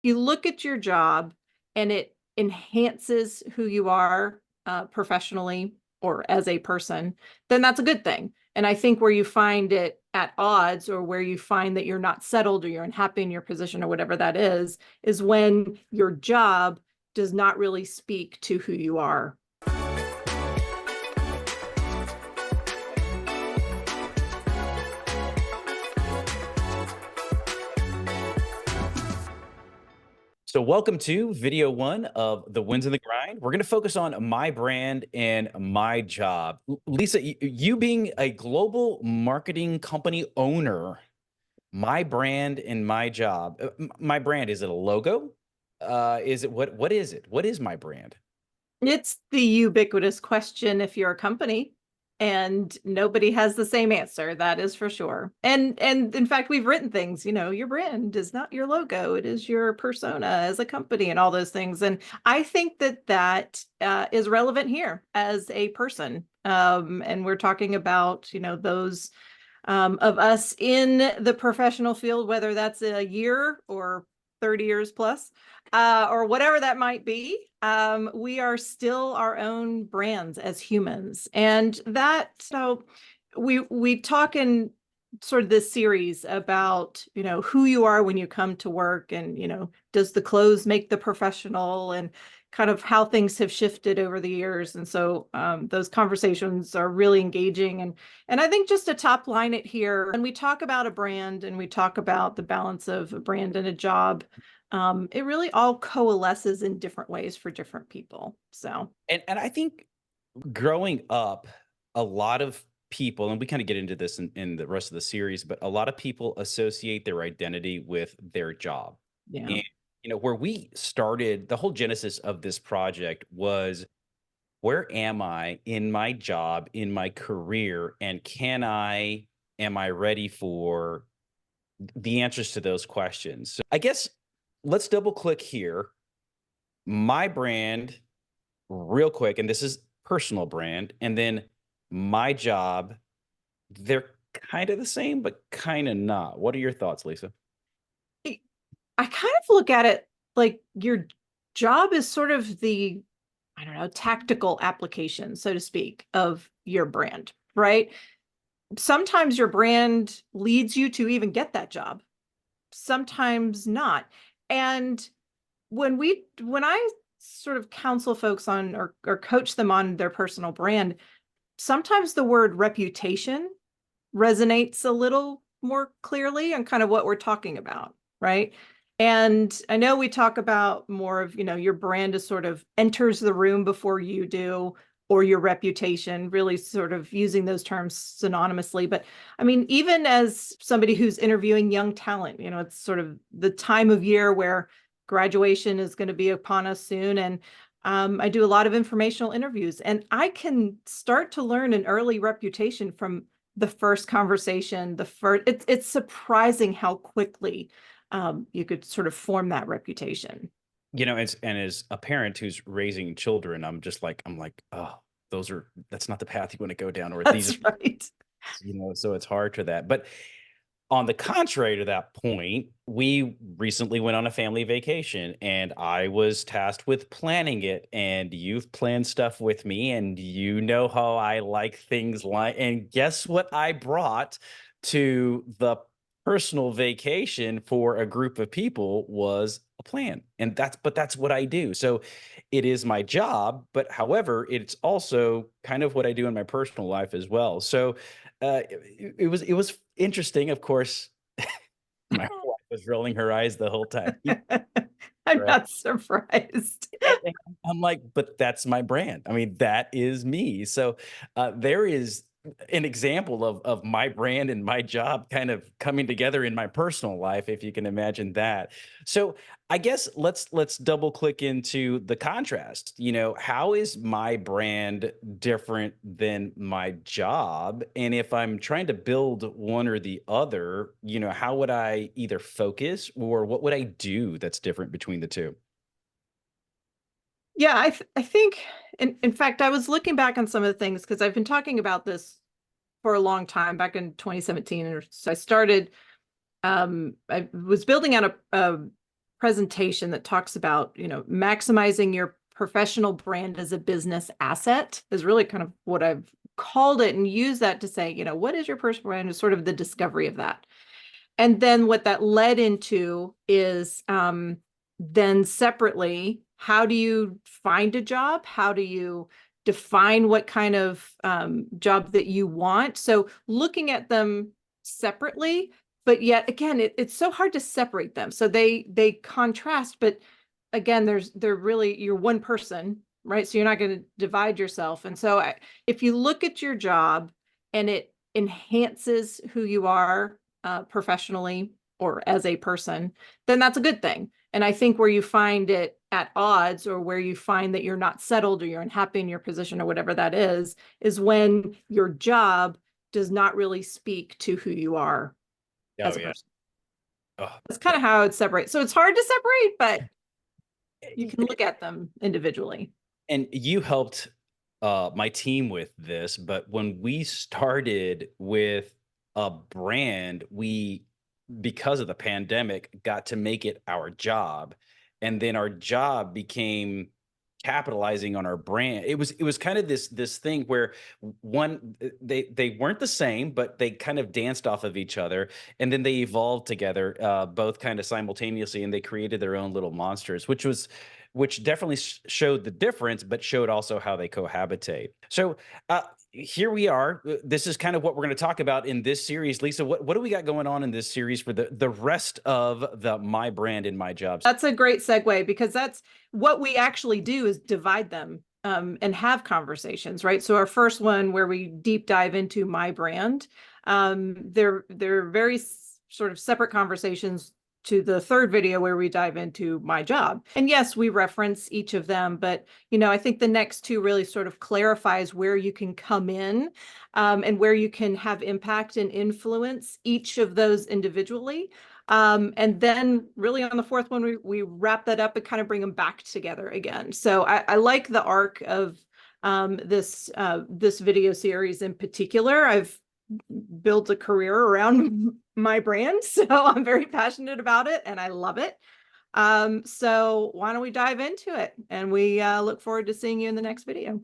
you look at your job and it enhances who you are professionally or as a person, then that's a good thing. And I think where you find it at odds, or where you find that you're not settled or you're unhappy in your position or whatever that is when your job does not really speak to who you are. So welcome to video one of the Wins in the Grind. We're going to focus on my brand and my job. Lisa, you being a global marketing company owner, my brand and my job. My brand, is it a logo? Is it what is it? What is my brand? It's the ubiquitous question if you're a company, and nobody has the same answer, that is for sure. And in fact, we've written things, your brand is not your logo, it is your persona as a company and all those things. And I think that is relevant here as a person. And we're talking about, those of us in the professional field, whether that's a year or 30 years plus, or whatever that might be. We are still our own brands as humans. And so we talk in sort of this series about, who you are when you come to work, and, does the clothes make the professional, and kind of how things have shifted over the years. And so those conversations are really engaging. And I think just to top line it here, when we talk about a brand and we talk about the balance of a brand and a job, it really all coalesces in different ways for different people. So, And I think growing up, a lot of people, and we kind of get into this in the rest of the series, but a lot of people associate their identity with their job. yeah. And, where we started, the whole genesis of this project was, where am I in my job, in my career, and am I ready for the answers to those questions? So I guess let's double click here. My brand, real quick, and this is personal brand, and then my job, they're kind of the same, but kind of not. What are your thoughts, Lisa? I kind of look at it like your job is sort of the, I don't know, tactical application, so to speak, of your brand, right? Sometimes your brand leads you to even get that job, sometimes not. And when I sort of counsel folks on, or coach them on their personal brand, sometimes the word reputation resonates a little more clearly on kind of what we're talking about, right? And I know we talk about more of, your brand is sort of enters the room before you do, or your reputation, really sort of using those terms synonymously. But I mean, even as somebody who's interviewing young talent, it's sort of the time of year where graduation is going to be upon us soon. And I do a lot of informational interviews, and I can start to learn an early reputation from the first conversation. It's surprising how quickly you could sort of form that reputation. As a parent who's raising children, I'm like, oh, that's not the path you want to go down, or these are, That's right. so it's hard to that. But on the contrary to that point, we recently went on a family vacation, and I was tasked with planning it. And you've planned stuff with me, and you know how I like things like, and guess what I brought to the personal vacation for a group of people was a plan. And that's what I do. So it is my job, but however, it's also kind of what I do in my personal life as well. So it was interesting. Of course, my wife was rolling her eyes the whole time. I'm Right. not surprised. And I'm like, but that's my brand. I mean, that is me. So there is an example of my brand and my job kind of coming together in my personal life, if you can imagine that. So I guess let's double click into the contrast. How is my brand different than my job? And if I'm trying to build one or the other, how would I either focus, or what would I do that's different between the two? Yeah, I think, in fact, I was looking back on some of the things because I've been talking about this for a long time, back in 2017. So I was building out a presentation that talks about, maximizing your professional brand as a business asset is really kind of what I've called it, and use that to say, what is your personal brand, is sort of the discovery of that. And then what that led into is then separately, how do you find a job? How do you define what kind of job that you want? So looking at them separately, but yet again, it's so hard to separate them. So they contrast, but again, they're really, you're one person, right? So you're not going to divide yourself. And so if you look at your job and it enhances who you are professionally or as a person, then that's a good thing. And I think where you find it at odds, or where you find that you're not settled or you're unhappy in your position or whatever that is when your job does not really speak to who you are Oh as a yeah. person. Oh, That's kind of how I would separate. So it's hard to separate, but you can look at them individually. and you helped my team with this, but when we started with a brand, we, because of the pandemic, got to make it our job. And then our job became capitalizing on our brand. It was kind of this thing where one, they weren't the same, but they kind of danced off of each other, and then they evolved together, both kind of simultaneously, and they created their own little monsters, which definitely showed the difference, but showed also how they cohabitate. So here we are. This is kind of what we're going to talk about in this series. Lisa, what do we got going on in this series for the rest of the My Brand in My Jobs? That's a great segue, because that's what we actually do, is divide them and have conversations, right? So our first one, where we deep dive into my brand, they're very sort of separate conversations to the third video where we dive into my job. And yes, we reference each of them, but I think the next two really sort of clarifies where you can come in and where you can have impact and influence each of those individually. And then really on the fourth one, we wrap that up and kind of bring them back together again. So I like the arc of this video series in particular. I've built a career around my brand, so I'm very passionate about it and I love it. So why don't we dive into it? And we look forward to seeing you in the next video.